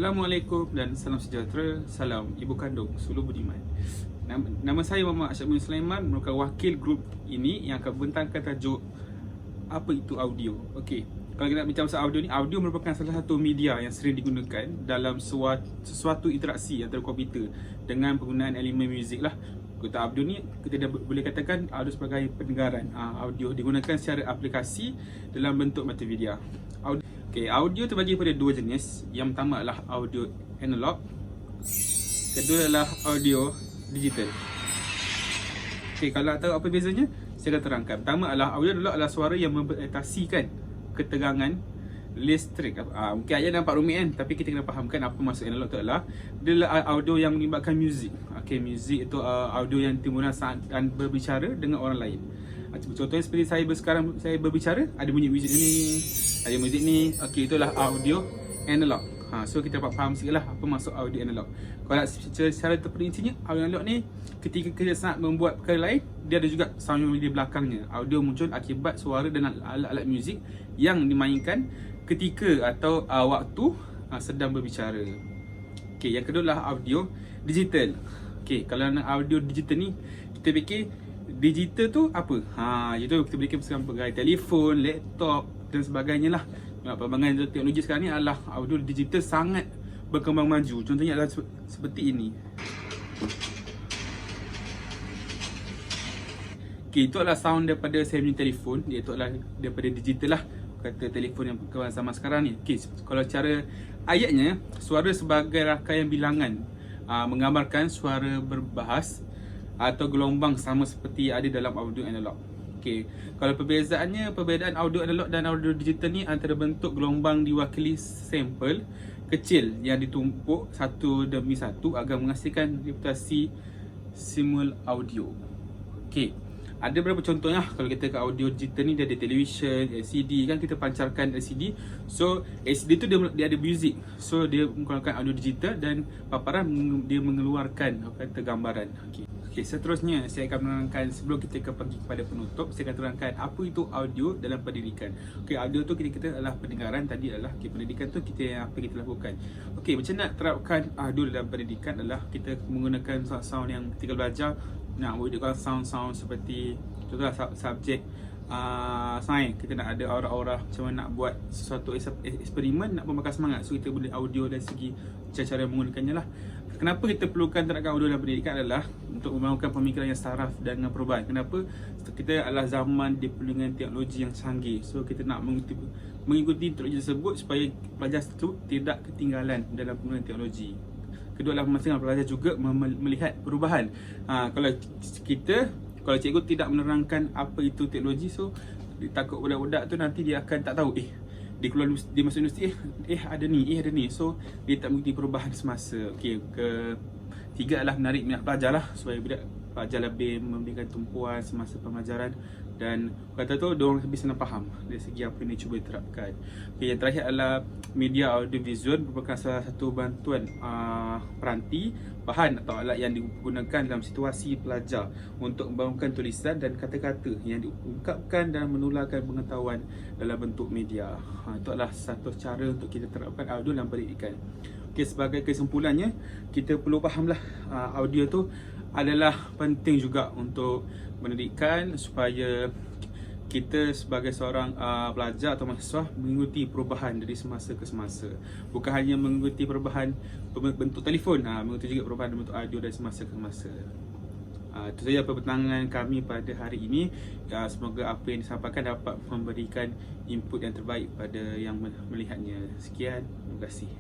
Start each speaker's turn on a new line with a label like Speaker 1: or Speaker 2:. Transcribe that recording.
Speaker 1: Assalamualaikum dan salam sejahtera. Salam Ibu Kandung Suluh Budiman. Nama saya Muhammad Asyad bin Sulaiman, merupakan wakil grup ini yang akan membentangkan tajuk apa itu audio. Okey, kalau kita nak bincang pasal audio ni, audio merupakan salah satu media yang sering digunakan dalam sesuatu interaksi antara komputer dengan penggunaan elemen muzik lah. Kita audio ni kita dah boleh katakan audio sebagai pendengaran. Audio digunakan secara aplikasi dalam bentuk multimedia. Audio terbagi pada dua jenis. Yang pertama adalah audio analog, kedua adalah audio digital. Kalau nak tahu apa bezanya, saya akan terangkan. Pertama adalah audio analog adalah suara yang membatasikan ketegangan listrik. Mungkin ayat nampak rumit kan, tapi kita kena fahamkan apa maksud analog tu adalah. Dia adalah audio yang melibatkan muzik. Muzik itu audio yang timbulkan saat dan berbicara dengan orang lain. Contohnya seperti sekarang saya berbicara, ada bunyi muzik ni, ada muzik ni. Itulah audio analog. So kita dapat faham sikit lah apa maksud audio analog. Kalau secara terperincinya, audio analog ni ketika kita nak membuat perkara lain, dia ada juga sound yang di belakangnya. Audio muncul akibat suara dan alat-alat muzik yang dimainkan ketika atau waktu sedang berbicara. Yang kedua adalah audio digital. Kalau nak audio digital ni, kita fikir digital tu apa? Iaitu kita berikan sebagai telefon, laptop dan sebagainya lah. Perkembangan teknologi sekarang ni adalah audio digital sangat berkembang maju. Contohnya adalah seperti ini. Itu adalah sound daripada saya punya telefon. Iaitu adalah daripada digital lah, kata telefon yang berkembang zaman sekarang ni. Kalau cara ayatnya, suara sebagai rangkaian bilangan menggambarkan suara berbahas atau gelombang sama seperti ada dalam audio analog. Kalau perbezaan audio analog dan audio digital ni antara bentuk gelombang diwakili sampel kecil yang ditumpuk satu demi satu agar menghasilkan reputasi simul audio. Ada beberapa contohnya. Kalau kita ke audio digital ni, dia ada television, LCD kan, kita pancarkan LCD. So LCD tu dia ada muzik. So dia menggunakan audio digital dan paparan dia mengeluarkan gambaran. Seterusnya saya akan menerangkan, sebelum kita pergi kepada penutup, saya akan terangkan apa itu audio dalam pendidikan. Audio tu kita adalah pendengaran, tadi adalah pendidikan tu apa kita lakukan. Macam nak terapkan audio dalam pendidikan adalah kita menggunakan sound yang ketika belajar nak wujudkan sound seperti contohlah subjek sains, kita nak ada aura-aura, macam mana nak buat sesuatu eksperimen, nak membakar semangat. So kita boleh audio dari segi cara menggunakannya lah. Kenapa kita perlukan terapkan audio dalam pendidikan adalah untuk membangunkan pemikiran yang saraf dan perubahan. Kenapa? Kita adalah zaman dipenuhi teknologi yang canggih. So kita nak mengikuti teknologi tersebut supaya pelajar itu tidak ketinggalan dalam penggunaan teknologi. Kedua adalah masing-masing pelajar juga melihat perubahan. Kalau cikgu tidak menerangkan apa itu teknologi, so takut budak-budak tu nanti dia akan tak tahu, dia keluar, dia masuk universiti, ada ni. So dia tak mengikuti perubahan semasa. Ketiga adalah menarik minat pelajar lah, supaya pelajar lebih memberikan tumpuan semasa pembelajaran. Dan kata tu, diorang lebih senang faham dari segi apa yang dia cuba diterapkan. Yang terakhir adalah media audiovisual merupakan salah satu bantuan peranti, bahan atau alat yang digunakan dalam situasi pelajar untuk membangunkan tulisan dan kata-kata yang diungkapkan dan menularkan pengetahuan dalam bentuk media. Itu adalah satu cara untuk kita terapkan audio dalam pendidikan. Sebagai kesimpulannya, kita perlu fahamlah audio tu adalah penting juga untuk pendidikan, supaya kita sebagai seorang pelajar atau mahasiswa mengikuti perubahan dari semasa ke semasa. Bukan hanya mengikuti perubahan bentuk telefon, mengikuti juga perubahan bentuk audio dari semasa ke semasa. Itu saja perbincangan kami pada hari ini. Semoga apa yang disampaikan dapat memberikan input yang terbaik pada yang melihatnya. Sekian, terima kasih.